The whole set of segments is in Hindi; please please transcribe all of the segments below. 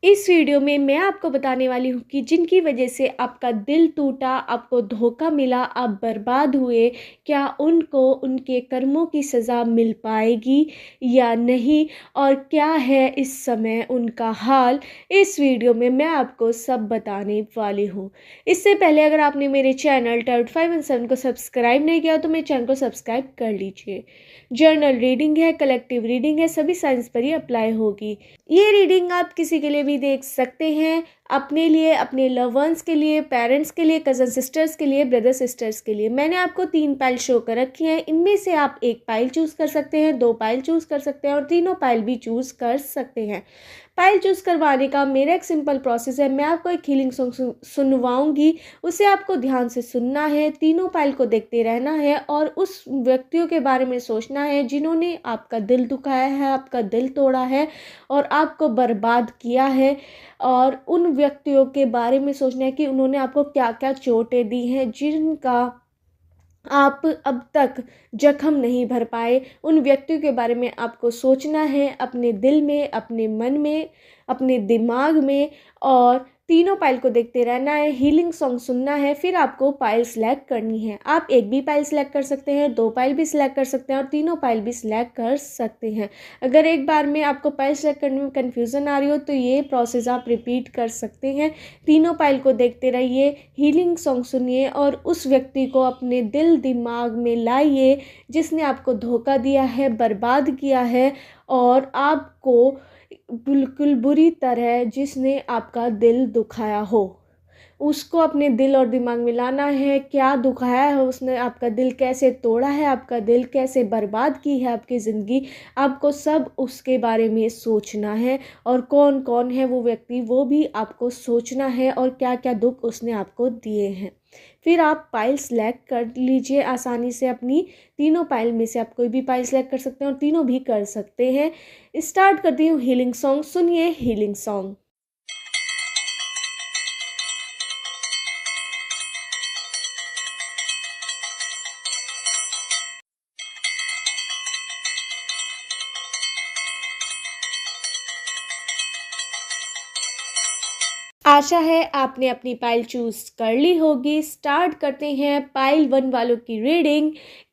इस वीडियो में मैं आपको बताने वाली हूँ कि जिनकी वजह से आपका दिल टूटा, आपको धोखा मिला, आप बर्बाद हुए, क्या उनको उनके कर्मों की सज़ा मिल पाएगी या नहीं, और क्या है इस समय उनका हाल। इस वीडियो में मैं आपको सब बताने वाली हूँ। इससे पहले अगर आपने मेरे चैनल टर्ट 517 को सब्सक्राइब नहीं किया तो मेरे चैनल को सब्सक्राइब कर लीजिए। जर्नल रीडिंग है, कलेक्टिव रीडिंग है, सभी साइंस पर ही अप्लाई होगी। ये रीडिंग आप किसी के लिए भी देख सकते हैं, अपने लिए, अपने लव वंस के लिए, पेरेंट्स के लिए, कज़न सिस्टर्स के लिए, ब्रदर सिस्टर्स के लिए। मैंने आपको 3 पाइल शो कर रखी हैं। इनमें से आप 1 पाइल चूज़ कर सकते हैं, 2 पाइल चूज़ कर सकते हैं और तीनों पाइल भी चूज़ कर सकते हैं। पाइल चूज़ करवाने का मेरा एक सिंपल प्रोसेस है। मैं आपको एक हीलिंग सॉन्ग सुनवाऊंगी, उसे आपको ध्यान से सुनना है, तीनों पाइल को देखते रहना है और उस व्यक्तियों के बारे में सोचना है जिन्होंने आपका दिल दुखाया है, आपका दिल तोड़ा है और आपको बर्बाद किया है। और उन व्यक्तियों के बारे में सोचना है कि उन्होंने आपको क्या क्या चोटें दी हैं जिनका आप अब तक जख्म नहीं भर पाए। उन व्यक्तियों के बारे में आपको सोचना है अपने दिल में, अपने मन में, अपने दिमाग में, और तीनों पाइल को देखते रहना है, हीलिंग सॉन्ग सुनना है। फिर आपको पाइल सेलेक्ट करनी है। आप एक भी पाइल सेलेक्ट कर सकते हैं, 2 पाइल भी सिलेक्ट कर सकते हैं और तीनों पाइल भी सिलेक्ट कर सकते हैं। अगर एक बार में आपको पाइल सेलेक्ट करने में कन्फ्यूज़न आ रही हो तो ये प्रोसेस आप रिपीट कर सकते हैं। तीनों पाइल को देखते रहिए, हीलिंग सॉन्ग सुनिए और उस व्यक्ति को अपने दिल दिमाग में लाइए जिसने आपको धोखा दिया है, बर्बाद किया है और आपको बिल्कुल बुरी तरह जिसने आपका दिल दुखाया हो। उसको अपने दिल और दिमाग में लाना है, क्या दुखाया है उसने, आपका दिल कैसे तोड़ा है, आपका दिल कैसे बर्बाद की है आपकी ज़िंदगी। आपको सब उसके बारे में सोचना है और कौन कौन है वो व्यक्ति वो भी आपको सोचना है और क्या क्या दुख उसने आपको दिए हैं। फिर आप पाइल सेलेक्ट कर लीजिए आसानी से अपनी। तीनों पाइल में से आप कोई भी पाइल सेलेक्ट कर सकते हैं और तीनों भी कर सकते हैं। स्टार्ट करती हूँ हीलिंग सॉन्ग। सुनिए हीलिंग सॉन्ग। आशा है आपने अपनी पाइल चूज़ कर ली होगी। स्टार्ट करते हैं पाइल 1 वालों की रीडिंग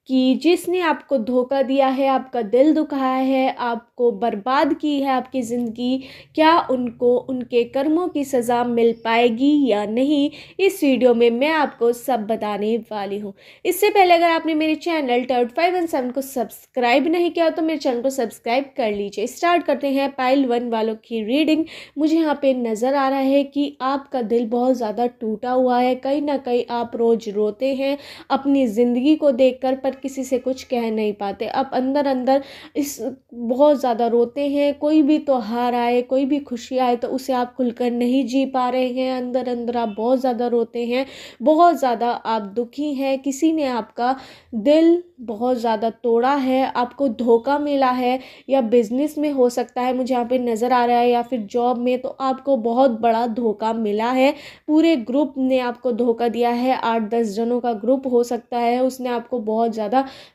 कि जिसने आपको धोखा दिया है, आपका दिल दुखाया है, आपको बर्बाद की है आपकी ज़िंदगी, क्या उनको उनके कर्मों की सज़ा मिल पाएगी या नहीं। इस वीडियो में मैं आपको सब बताने वाली हूँ। इससे पहले अगर आपने मेरे चैनल टर्ट 517 को सब्सक्राइब नहीं किया तो मेरे चैनल को सब्सक्राइब कर लीजिए। स्टार्ट करते हैं पाइल 1 वालों की रीडिंग। मुझे यहाँ पे नज़र आ रहा है कि आपका दिल बहुत ज़्यादा टूटा हुआ है। कहीं ना कहीं आप रोज़ रोते हैं अपनी ज़िंदगी को देखकर, पर किसी से कुछ कह नहीं पाते। आप अंदर अंदर इस बहुत ज़्यादा रोते हैं। कोई भी त्योहार आए, कोई भी खुशी आए तो उसे आप खुलकर नहीं जी पा रहे हैं। अंदर अंदर आप बहुत ज़्यादा रोते हैं, बहुत ज़्यादा आप दुखी हैं। किसी ने आपका दिल बहुत ज़्यादा तोड़ा है, आपको धोखा मिला है, या बिजनेस में हो सकता है मुझे यहाँ पे नज़र आ रहा है, या फिर जॉब में, तो आपको बहुत बड़ा धोखा मिला है। पूरे ग्रुप ने आपको धोखा दिया है। 8-10 जनों का ग्रुप हो सकता है, उसने आपको बहुत ज़्यादा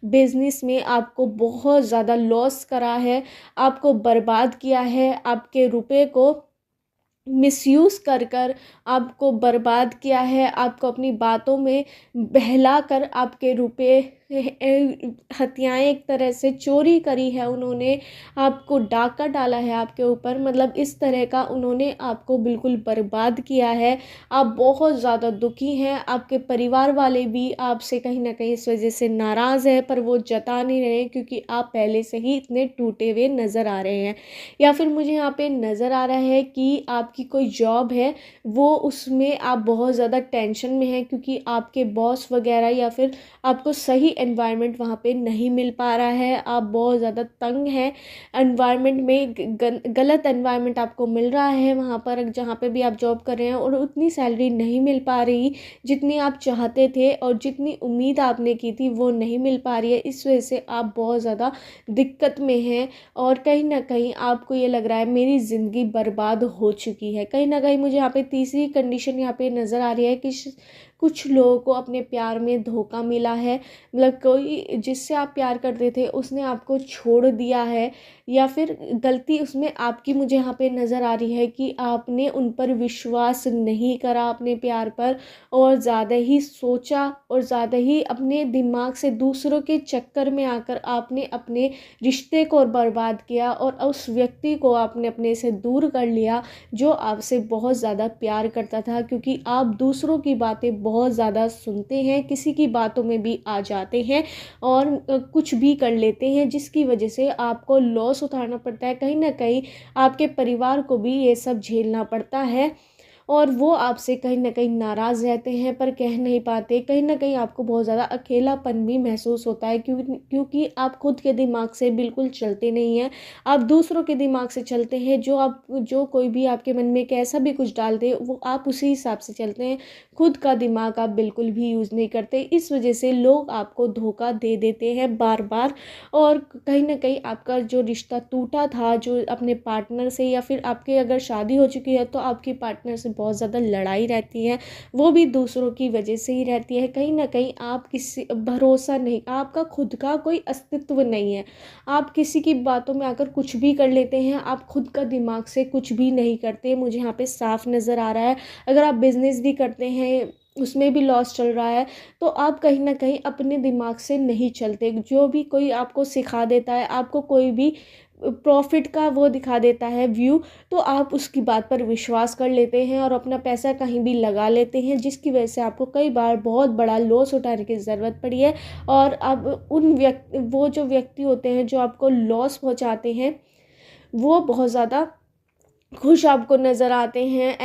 बिजनेस में आपको बहुत ज़्यादा लॉस करा है, आपको बर्बाद किया है, आपके रुपए को मिसयूज़ कर कर आपको बर्बाद किया है, आपको अपनी बातों में बहला कर आपके रुपए हत्याएं एक तरह से चोरी करी है उन्होंने, आपको डाका डाला है आपके ऊपर। मतलब इस तरह का उन्होंने आपको बिल्कुल बर्बाद किया है। आप बहुत ज़्यादा दुखी हैं। आपके परिवार वाले भी आपसे कहीं ना कहीं इस वजह से नाराज़ है, पर वो जता नहीं रहे हैं क्योंकि आप पहले से ही इतने टूटे हुए नज़र आ रहे हैं। या फिर मुझे यहाँ पे नज़र आ रहा है कि आपकी कोई जॉब है, वो उसमें आप बहुत ज़्यादा टेंशन में हैं क्योंकि आपके बॉस वगैरह या फिर आपको सही एनवायरनमेंट वहाँ पे नहीं मिल पा रहा है। आप बहुत ज़्यादा तंग हैं एनवायरनमेंट में, गलत एनवायरनमेंट आपको मिल रहा है वहाँ पर जहाँ पे भी आप जॉब कर रहे हैं, और उतनी सैलरी नहीं मिल पा रही जितनी आप चाहते थे और जितनी उम्मीद आपने की थी वो नहीं मिल पा रही है। इस वजह से आप बहुत ज़्यादा दिक्कत में हैं और कहीं ना कहीं आपको ये लग रहा है मेरी ज़िंदगी बर्बाद हो चुकी है। कहीं ना कहीं मुझे यहाँ पे तीसरी कंडीशन यहाँ पे नज़र आ रही है कि कुछ लोगों को अपने प्यार में धोखा मिला है। मतलब कोई जिससे आप प्यार करते थे उसने आपको छोड़ दिया है, या फिर गलती उसमें आपकी मुझे यहाँ पे नज़र आ रही है कि आपने उन पर विश्वास नहीं करा अपने प्यार पर, और ज़्यादा ही सोचा और ज़्यादा ही अपने दिमाग से दूसरों के चक्कर में आकर आपने अपने रिश्ते को बर्बाद किया और उस व्यक्ति को आपने अपने से दूर कर लिया जो आपसे बहुत ज़्यादा प्यार करता था, क्योंकि आप दूसरों की बातें बहुत ज़्यादा सुनते हैं, किसी की बातों में भी आ जाते हैं और कुछ भी कर लेते हैं, जिसकी वजह से आपको लॉस उठाना पड़ता है। कहीं ना कहीं आपके परिवार को भी ये सब झेलना पड़ता है और वो आपसे कहीं ना कहीं नाराज़ रहते हैं पर कह नहीं पाते। कहीं ना कहीं आपको बहुत ज़्यादा अकेलापन भी महसूस होता है, क्योंकि आप खुद के दिमाग से बिल्कुल चलते नहीं हैं, आप दूसरों के दिमाग से चलते हैं। जो कोई भी आपके मन में कैसा भी कुछ डाल दे वो आप उसी हिसाब से चलते हैं, खुद का दिमाग आप बिल्कुल भी यूज़ नहीं करते। इस वजह से लोग आपको धोखा दे देते हैं बार बार, और कहीं ना कहीं आपका जो रिश्ता टूटा था जो अपने पार्टनर से, या फिर आपके अगर शादी हो चुकी है तो आपकी पार्टनर से बहुत ज़्यादा लड़ाई रहती है, वो भी दूसरों की वजह से ही रहती है। कहीं ना कहीं आप किसी भरोसा नहीं, आपका खुद का कोई अस्तित्व नहीं है, आप किसी की बातों में आकर कुछ भी कर लेते हैं, आप खुद का दिमाग से कुछ भी नहीं करते। मुझे यहाँ पे साफ नज़र आ रहा है। अगर आप बिजनेस भी करते हैं उसमें भी लॉस चल रहा है, तो आप कहीं ना कहीं अपने दिमाग से नहीं चलते। जो भी कोई आपको सिखा देता है, आपको कोई भी प्रॉफिट का वो दिखा देता है व्यू, तो आप उसकी बात पर विश्वास कर लेते हैं और अपना पैसा कहीं भी लगा लेते हैं, जिसकी वजह से आपको कई बार बहुत बड़ा लॉस उठाने की ज़रूरत पड़ी है। और अब वो जो व्यक्ति होते हैं जो आपको लॉस पहुंचाते हैं वो बहुत ज़्यादा खुश आपको नज़र आते हैं।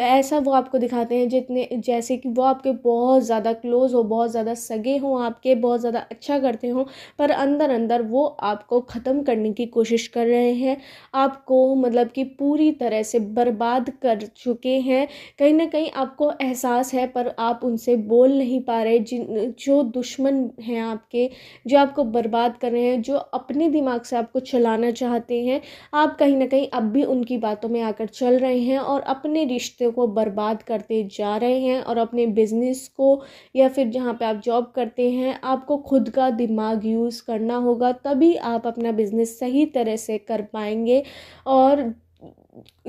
ऐसा वो आपको दिखाते हैं जितने जैसे कि वो आपके बहुत ज़्यादा क्लोज़ हो, बहुत ज़्यादा सगे हों, आपके बहुत ज़्यादा अच्छा करते हों, पर अंदर अंदर वो आपको ख़त्म करने की कोशिश कर रहे हैं, आपको मतलब कि पूरी तरह से बर्बाद कर चुके हैं। कहीं ना कहीं आपको एहसास है पर आप उनसे बोल नहीं पा रहे। जो दुश्मन हैं आपके, जो आपको बर्बाद कर रहे हैं, जो अपने दिमाग से आपको चलाना चाहते हैं, आप कहीं ना कहीं अब भी उनकी बातों में आकर चल रहे हैं और अपने रिश्ते को बर्बाद करते जा रहे हैं। और अपने बिजनेस को या फिर जहाँ पे आप जॉब करते हैं, आपको खुद का दिमाग यूज़ करना होगा, तभी आप अपना बिजनेस सही तरह से कर पाएंगे। और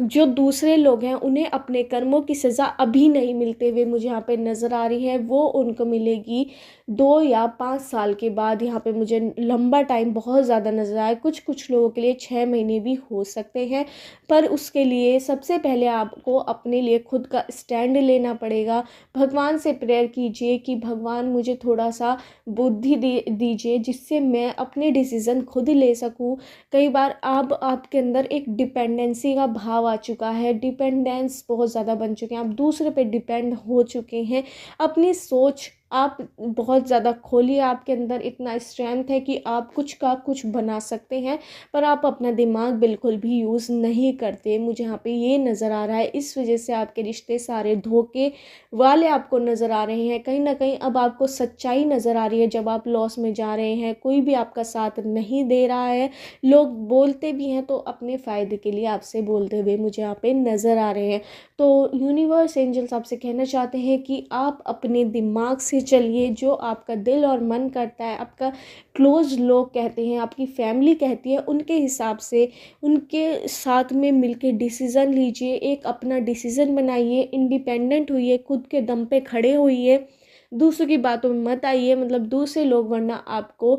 जो दूसरे लोग हैं उन्हें अपने कर्मों की सज़ा अभी नहीं मिलते हुए मुझे यहाँ पे नज़र आ रही है, वो उनको मिलेगी 2 या 5 साल के बाद। यहाँ पे मुझे लंबा टाइम बहुत ज़्यादा नज़र आया, कुछ लोगों के लिए 6 महीने भी हो सकते हैं। पर उसके लिए सबसे पहले आपको अपने लिए खुद का स्टैंड लेना पड़ेगा। भगवान से प्रेयर कीजिए कि भगवान मुझे थोड़ा सा बुद्धि दीजिए जिससे मैं अपने डिसीज़न खुद ले सकूँ। कई बार आपके अंदर एक डिपेंडेंसी का भाव आ चुका है, डिपेंडेंस बहुत ज़्यादा बन चुके हैं, आप दूसरे पे डिपेंड हो चुके हैं। अपनी सोच आप बहुत ज़्यादा खोलिए, आपके अंदर इतना स्ट्रेंथ है कि आप कुछ का कुछ बना सकते हैं, पर आप अपना दिमाग बिल्कुल भी यूज़ नहीं करते। मुझे यहाँ पे ये नज़र आ रहा है, इस वजह से आपके रिश्ते सारे धोखे वाले आपको नज़र आ रहे हैं। कहीं ना कहीं अब आपको सच्चाई नज़र आ रही है जब आप लॉस में जा रहे हैं, कोई भी आपका साथ नहीं दे रहा है। लोग बोलते भी हैं तो अपने फ़ायदे के लिए आपसे बोलते हुए मुझे यहाँ पे नज़र आ रहे हैं। तो यूनिवर्स एंजल्स आपसे कहना चाहते हैं कि आप अपने दिमाग से चलिए, जो आपका दिल और मन करता है, आपका क्लोज लोग कहते हैं, आपकी फैमिली कहती है, उनके हिसाब से उनके साथ में मिलके डिसीज़न लीजिए, एक अपना डिसीज़न बनाइए, इंडिपेंडेंट होइए, खुद के दम पे खड़े होइए, दूसरों की बातों में मत आइए। मतलब दूसरे लोग वरना आपको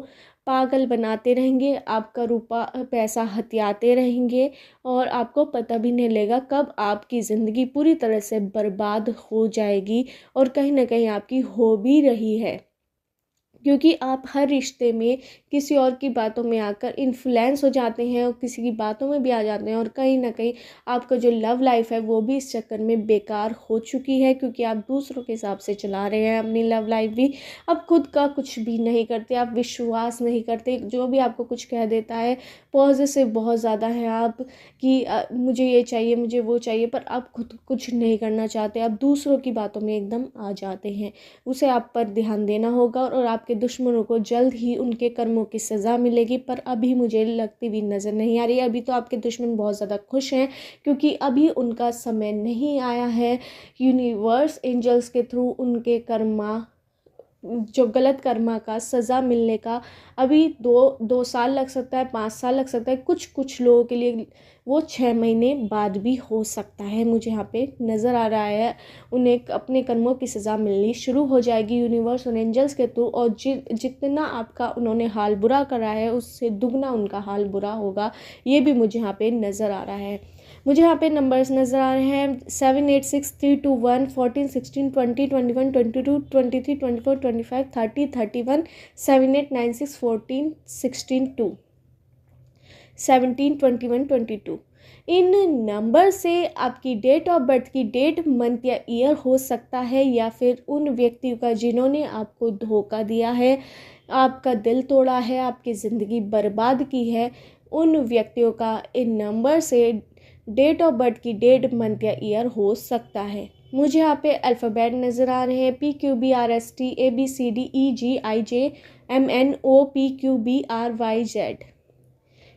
पागल बनाते रहेंगे, आपका रुपया पैसा हथियाते रहेंगे और आपको पता भी नहीं लगेगा कब आपकी ज़िंदगी पूरी तरह से बर्बाद हो जाएगी, और कहीं ना कहीं आपकी हो भी रही है, क्योंकि आप हर रिश्ते में किसी और की बातों में आकर इन्फ्लुएंस हो जाते हैं और किसी की बातों में भी आ जाते हैं, और कहीं ना कहीं आपका जो लव लाइफ है वो भी इस चक्कर में बेकार हो चुकी है, क्योंकि आप दूसरों के हिसाब से चला रहे हैं अपनी लव लाइफ भी। अब खुद का कुछ भी नहीं करते, आप विश्वास नहीं करते, जो भी आपको कुछ कह देता है पॉजिटिव बहुत ज़्यादा है आप कि मुझे ये चाहिए, मुझे वो चाहिए, पर आप खुद कुछ नहीं करना चाहते, आप दूसरों की बातों में एकदम आ जाते हैं। उसे आप पर ध्यान देना होगा और आपके दुश्मनों को जल्द ही उनके कर्मों की सज़ा मिलेगी, पर अभी मुझे लगती भी नज़र नहीं आ रही है। अभी तो आपके दुश्मन बहुत ज़्यादा खुश हैं क्योंकि अभी उनका समय नहीं आया है। यूनिवर्स एंजल्स के थ्रू उनके कर्मा जो गलत कर्मा का सज़ा मिलने का अभी 2 साल लग सकता है, 5 साल लग सकता है, कुछ लोगों के लिए वो 6 महीने बाद भी हो सकता है। मुझे यहाँ पे नज़र आ रहा है उन्हें अपने कर्मों की सज़ा मिलनी शुरू हो जाएगी यूनिवर्स और एंजल्स के थ्रू, और जितना आपका उन्होंने हाल बुरा करा है उससे दुगना उनका हाल बुरा होगा। ये भी मुझे यहाँ पे नज़र आ रहा है। मुझे यहाँ पे नंबर्स नज़र आ रहे हैं 7 8 6 3 2 1 14 16 20 21 22 23 24 25 30 31 7 8 9 6 14 16 2 17 21 22। इन नंबर से आपकी डेट ऑफ बर्थ की डेट, मंथ या ईयर हो सकता है, या फिर उन व्यक्तियों का जिन्होंने आपको धोखा दिया है, आपका दिल तोड़ा है, आपकी ज़िंदगी बर्बाद की है, उन व्यक्तियों का इन नंबर से डेट ऑफ बर्थ की डेट, मंथ या ईयर हो सकता है। मुझे यहाँ पे अल्फ़ाबेट नज़र आ रहे हैं PQBRST ABCD EGIJ MNOPQBRYZ।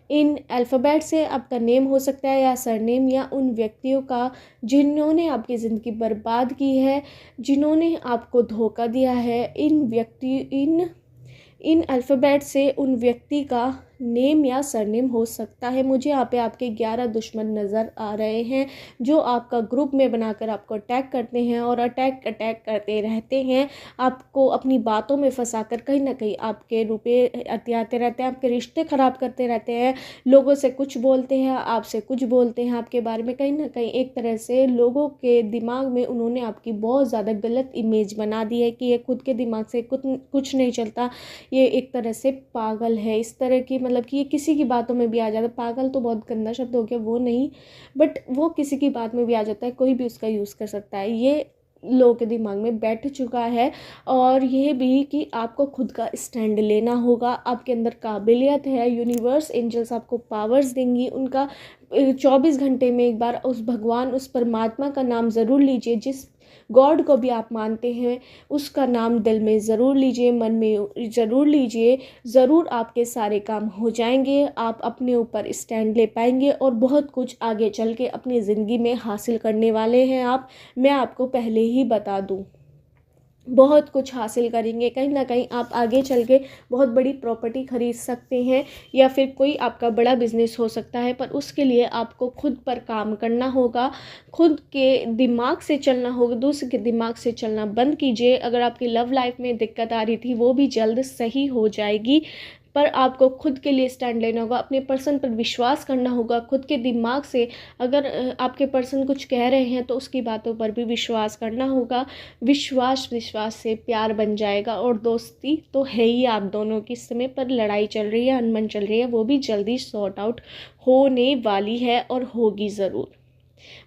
इन अल्फ़ाबेट से आपका नेम हो सकता है या सरनेम, या उन व्यक्तियों का जिन्होंने आपकी ज़िंदगी बर्बाद की है, जिन्होंने आपको धोखा दिया है। इन अल्फ़ाबेट से उन व्यक्ति का नेम या सरनेम हो सकता है। मुझे यहाँ पे आपके 11 दुश्मन नज़र आ रहे हैं जो आपका ग्रुप में बनाकर आपको अटैक करते हैं और अटैक करते रहते हैं, आपको अपनी बातों में फंसाकर कहीं ना कहीं आपके रुपए अतियाते रहते हैं, आपके रिश्ते ख़राब करते रहते हैं, लोगों से कुछ बोलते हैं, आपसे कुछ बोलते हैं आपके बारे में। कहीं ना कहीं एक तरह से लोगों के दिमाग में उन्होंने आपकी बहुत ज़्यादा गलत इमेज बना दी है कि ये खुद के दिमाग से कुछ नहीं चलता, ये एक तरह से पागल है, इस तरह की, मतलब कि ये किसी की बातों में भी आ जाता है। पागल तो बहुत गंदा शब्द हो गया, वो नहीं, बट वो किसी की बात में भी आ जाता है, कोई भी उसका यूज़ कर सकता है। ये लोगों के दिमाग में बैठ चुका है। और ये भी कि आपको खुद का स्टैंड लेना होगा, आपके अंदर काबिलियत है, यूनिवर्स एंजल्स आपको पावर्स देंगी। उनका 24 घंटे में एक बार उस भगवान, उस परमात्मा का नाम ज़रूर लीजिए, जिस गॉड को भी आप मानते हैं उसका नाम दिल में ज़रूर लीजिए, मन में ज़रूर लीजिए, ज़रूर आपके सारे काम हो जाएंगे, आप अपने ऊपर स्टैंड ले पाएंगे और बहुत कुछ आगे चल के अपनी ज़िंदगी में हासिल करने वाले हैं आप। मैं आपको पहले ही बता दूं, बहुत कुछ हासिल करेंगे। कहीं ना कहीं आप आगे चल के बहुत बड़ी प्रॉपर्टी खरीद सकते हैं, या फिर कोई आपका बड़ा बिजनेस हो सकता है, पर उसके लिए आपको खुद पर काम करना होगा, खुद के दिमाग से चलना होगा। दूसरे के दिमाग से चलना बंद कीजिए। अगर आपकी लव लाइफ में दिक्कत आ रही थी वो भी जल्द सही हो जाएगी, पर आपको खुद के लिए स्टैंड लेना होगा, अपने पर्सन पर विश्वास करना होगा खुद के दिमाग से। अगर आपके पर्सन कुछ कह रहे हैं तो उसकी बातों पर भी विश्वास करना होगा। विश्वास से प्यार बन जाएगा, और दोस्ती तो है ही आप दोनों की। समय पर लड़ाई चल रही है, अनबन चल रही है, वो भी जल्दी सॉर्ट आउट होने वाली है और होगी ज़रूर,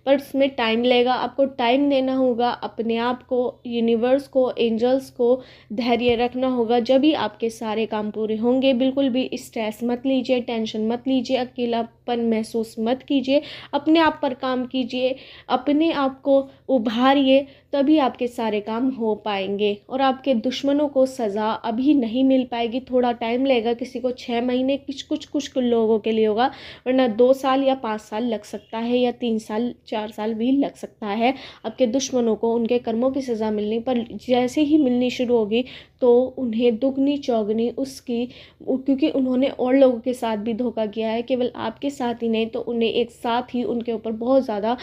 पर उसमें टाइम लगेगा। आपको टाइम देना होगा, अपने आप को, यूनिवर्स को, एंजल्स को धैर्य रखना होगा, जब ही आपके सारे काम पूरे होंगे। बिल्कुल भी स्ट्रेस मत लीजिए, टेंशन मत लीजिए, अकेलापन महसूस मत कीजिए, अपने आप पर काम कीजिए, अपने आप को उभारिए, तभी आपके सारे काम हो पाएंगे। और आपके दुश्मनों को सज़ा अभी नहीं मिल पाएगी, थोड़ा टाइम लगेगा। किसी को 6 महीने, कुछ लोगों के लिए होगा, वरना 2 साल या 5 साल लग सकता है, या 3 साल 4 साल भी लग सकता है आपके दुश्मनों को उनके कर्मों की सज़ा मिलने पर। जैसे ही मिलनी शुरू होगी तो उन्हें दुगनी चौगनी उसकी, क्योंकि उन्होंने और लोगों के साथ भी धोखा किया है, केवल आपके साथ ही नहीं, तो उन्हें एक साथ ही उनके ऊपर बहुत ज़्यादा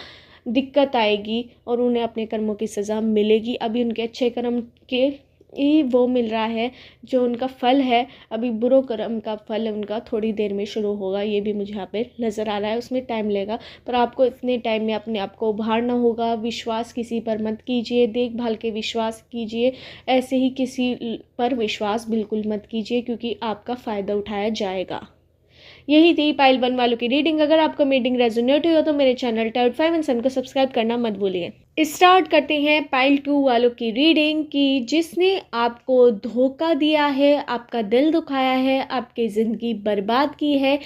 दिक्कत आएगी और उन्हें अपने कर्मों की सज़ा मिलेगी। अभी उनके अच्छे कर्म के ही वो मिल रहा है जो उनका फल है, अभी बुरो कर्म का फल उनका थोड़ी देर में शुरू होगा। ये भी मुझे यहाँ पे नज़र आ रहा है, उसमें टाइम लगेगा, पर आपको इतने टाइम में अपने आप को उभारना होगा। विश्वास किसी पर मत कीजिए, देखभाल के विश्वास कीजिए, ऐसे ही किसी पर विश्वास बिल्कुल मत कीजिए, क्योंकि आपका फ़ायदा उठाया जाएगा। यही थी पाइल 1 वालों की रीडिंग। अगर आपको रीडिंग रेजोनेट हुई हो तो मेरे चैनल टाउट 5 एंड सन को सब्सक्राइब करना मत भूलिए। स्टार्ट करते हैं पाइल 2 वालों की रीडिंग की जिसने आपको धोखा दिया है, आपका दिल दुखाया है, आपकी ज़िंदगी बर्बाद की है।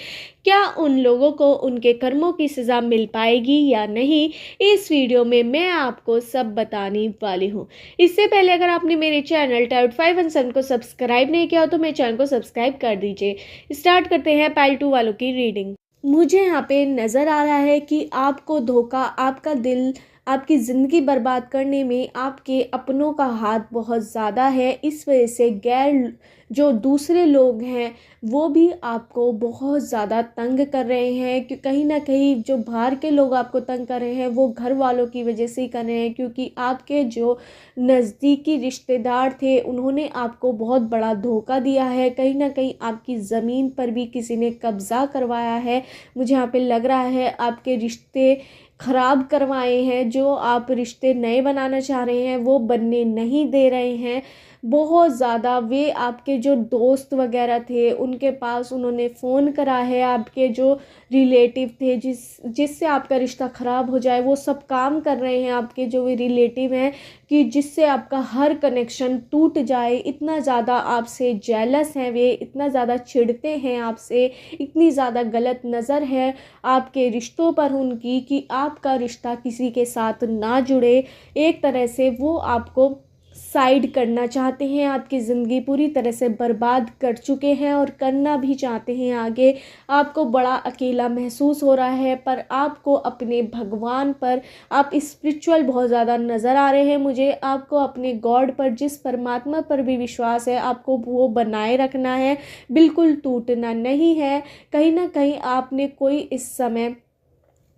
क्या उन लोगों को उनके कर्मों की सज़ा मिल पाएगी या नहीं, इस वीडियो में मैं आपको सब बताने वाली हूँ। इससे पहले अगर आपने मेरे चैनल टाउट 5 एंड सन को सब्सक्राइब नहीं किया हो तो मेरे चैनल को सब्सक्राइब कर दीजिए। स्टार्ट करते हैं पाइल 2 वालों की रीडिंग। मुझे यहाँ पे नज़र आ रहा है कि आपको धोखा, आपका दिल आपकी ज़िंदगी बर्बाद करने में आपके अपनों का हाथ बहुत ज़्यादा है। इस वजह से जो दूसरे लोग हैं वो भी आपको बहुत ज़्यादा तंग कर रहे हैं, कि कहीं ना कहीं जो बाहर के लोग आपको तंग कर रहे हैं वो घर वालों की वजह से ही कर रहे हैं, क्योंकि आपके जो नज़दीकी रिश्तेदार थे उन्होंने आपको बहुत बड़ा धोखा दिया है। कहीं ना कहीं आपकी ज़मीन पर भी किसी ने कब्ज़ा करवाया है। मुझे यहाँ पे लग रहा है आपके रिश्ते ख़राब करवाए हैं। जो आप रिश्ते नए बनाना चाह रहे हैं वो बनने नहीं दे रहे हैं। बहुत ज़्यादा वे आपके जो दोस्त वगैरह थे उनके पास उन्होंने फ़ोन करा है। आपके जो रिलेटिव थे जिससे आपका रिश्ता ख़राब हो जाए वो सब काम कर रहे हैं आपके जो वे रिलेटिव हैं, कि जिससे आपका हर कनेक्शन टूट जाए। इतना ज़्यादा आपसे जेलस हैं वे, इतना ज़्यादा चिढ़ते हैं आपसे, इतनी ज़्यादा गलत नज़र है आपके रिश्तों पर उनकी कि आपका रिश्ता किसी के साथ ना जुड़े। एक तरह से वो आपको साइड करना चाहते हैं, आपकी ज़िंदगी पूरी तरह से बर्बाद कर चुके हैं और करना भी चाहते हैं आगे। आपको बड़ा अकेला महसूस हो रहा है, पर आपको अपने भगवान पर, आप स्पिरिचुअल बहुत ज़्यादा नज़र आ रहे हैं मुझे। आपको अपने गॉड पर, जिस परमात्मा पर भी विश्वास है, आपको वो बनाए रखना है, बिल्कुल टूटना नहीं है। कहीं ना कहीं आपने कोई इस समय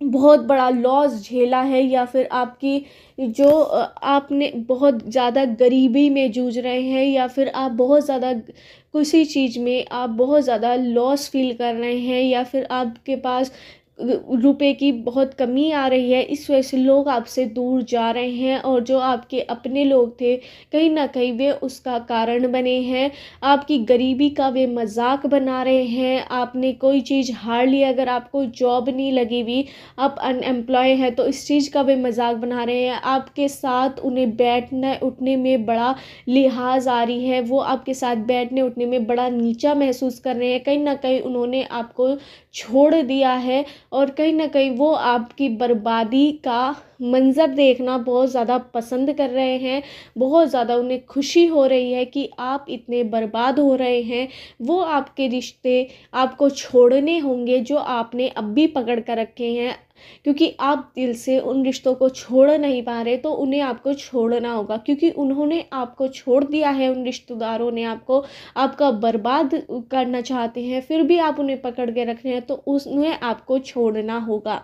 बहुत बड़ा लॉस झेला है, या फिर आपकी जो आपने बहुत ज़्यादा गरीबी में जूझ रहे हैं, या फिर आप बहुत ज़्यादा किसी चीज़ में आप बहुत ज़्यादा लॉस फील कर रहे हैं, या फिर आपके पास रुपए की बहुत कमी आ रही है। इस वजह से लोग आपसे दूर जा रहे हैं, और जो आपके अपने लोग थे कहीं ना कहीं वे उसका कारण बने हैं। आपकी गरीबी का वे मजाक बना रहे हैं। आपने कोई चीज़ हार ली, अगर आपको जॉब नहीं लगी हुई, आप अनएम्प्लॉय हैं, तो इस चीज़ का वे मजाक बना रहे हैं। आपके साथ उन्हें बैठने उठने में बड़ा लिहाज आ रही है, वो आपके साथ बैठने उठने में बड़ा नीचा महसूस कर रहे हैं। कहीं ना कहीं उन्होंने आपको छोड़ दिया है, और कहीं ना कहीं वो आपकी बर्बादी का मंज़र देखना बहुत ज़्यादा पसंद कर रहे हैं। बहुत ज़्यादा उन्हें खुशी हो रही है कि आप इतने बर्बाद हो रहे हैं। वो आपके रिश्ते आपको छोड़ने होंगे जो आपने अब भी पकड़ कर रखे हैं, क्योंकि आप दिल से उन रिश्तों को छोड़ नहीं पा रहे, तो उन्हें आपको छोड़ना होगा, क्योंकि उन्होंने आपको छोड़ दिया है। उन रिश्तेदारों ने आपका बर्बाद करना चाहते हैं, फिर भी आप उन्हें पकड़ के रख रहे हैं, तो उन्हें आपको छोड़ना होगा।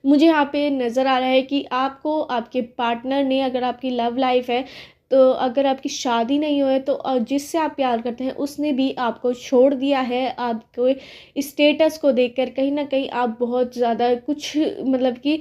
मुझे यहाँ पे नज़र आ रहा है कि आपको आपके पार्टनर ने, अगर आपकी लव लाइफ है तो, अगर आपकी शादी नहीं हुई है तो, जिससे आप प्यार करते हैं उसने भी आपको छोड़ दिया है। आपको स्टेटस को देखकर कहीं ना कहीं आप बहुत ज़्यादा कुछ, मतलब कि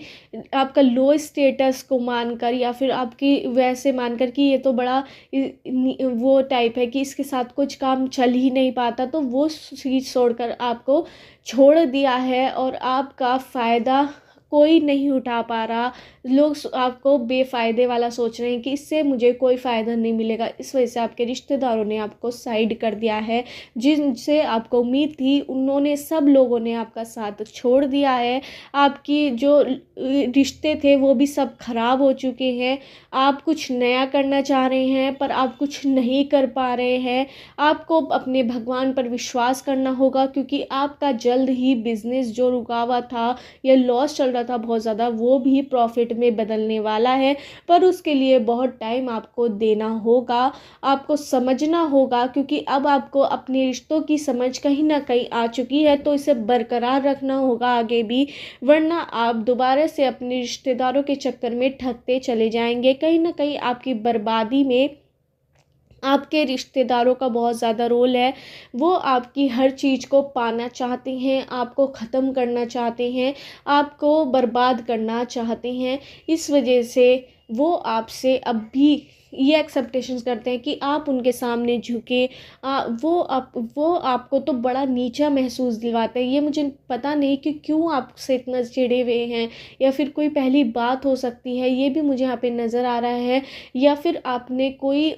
आपका लो स्टेटस को मानकर, या फिर आपकी वैसे मानकर कि ये तो बड़ा वो टाइप है कि इसके साथ कुछ काम चल ही नहीं पाता, तो वो चीज़ छोड़कर आपको छोड़ दिया है, और आपका फ़ायदा कोई नहीं उठा पा रहा। लोग आपको बेफ़ायदे वाला सोच रहे हैं कि इससे मुझे कोई फ़ायदा नहीं मिलेगा। इस वजह से आपके रिश्तेदारों ने आपको साइड कर दिया है। जिनसे आपको उम्मीद थी उन्होंने, सब लोगों ने आपका साथ छोड़ दिया है। आपकी जो रिश्ते थे वो भी सब खराब हो चुके हैं। आप कुछ नया करना चाह रहे हैं पर आप कुछ नहीं कर पा रहे हैं। आपको अपने भगवान पर विश्वास करना होगा, क्योंकि आपका जल्द ही बिजनेस जो रुका हुआ था या लॉस चल रहा था बहुत ज़्यादा, वो भी प्रॉफिट में बदलने वाला है। पर उसके लिए बहुत टाइम आपको देना होगा, आपको समझना होगा, क्योंकि अब आपको अपने रिश्तों की समझ कहीं ना कहीं आ चुकी है, तो इसे बरकरार रखना होगा आगे भी, वरना आप दोबारा से अपने रिश्तेदारों के चक्कर में ठगते चले जाएंगे। कहीं ना कहीं आपकी बर्बादी में आपके रिश्तेदारों का बहुत ज़्यादा रोल है। वो आपकी हर चीज़ को पाना चाहते हैं, आपको ख़त्म करना चाहते हैं, आपको बर्बाद करना चाहते हैं। इस वजह से वो आपसे अब भी ये एक्सपेक्टेशंस करते हैं कि आप उनके सामने झुके। वो आपको तो बड़ा नीचा महसूस दिलवाते हैं। ये मुझे पता नहीं कि क्यों आपसे इतना चिढ़े हुए हैं, या फिर कोई पहली बात हो सकती है, ये भी मुझे यहाँ पे नज़र आ रहा है। या फिर आपने कोई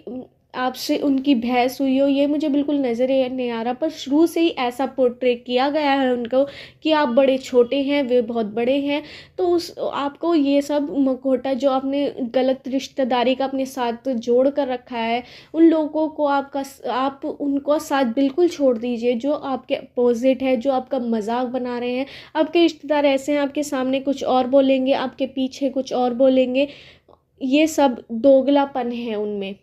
आपसे उनकी बहस हुई हो, ये मुझे बिल्कुल नज़र नहीं आ रहा। पर शुरू से ही ऐसा पोर्ट्रे किया गया है उनको कि आप बड़े छोटे हैं, वे बहुत बड़े हैं। तो उस आपको ये सब मखौटा जो आपने गलत रिश्तेदारी का अपने साथ जोड़ कर रखा है, उन लोगों को आप उनको साथ बिल्कुल छोड़ दीजिए जो आपके अपोजिट है, जो आपका मजाक बना रहे हैं। आपके रिश्तेदार ऐसे हैं, आपके सामने कुछ और बोलेंगे, आपके पीछे कुछ और बोलेंगे। ये सब दोगलापन है उनमें।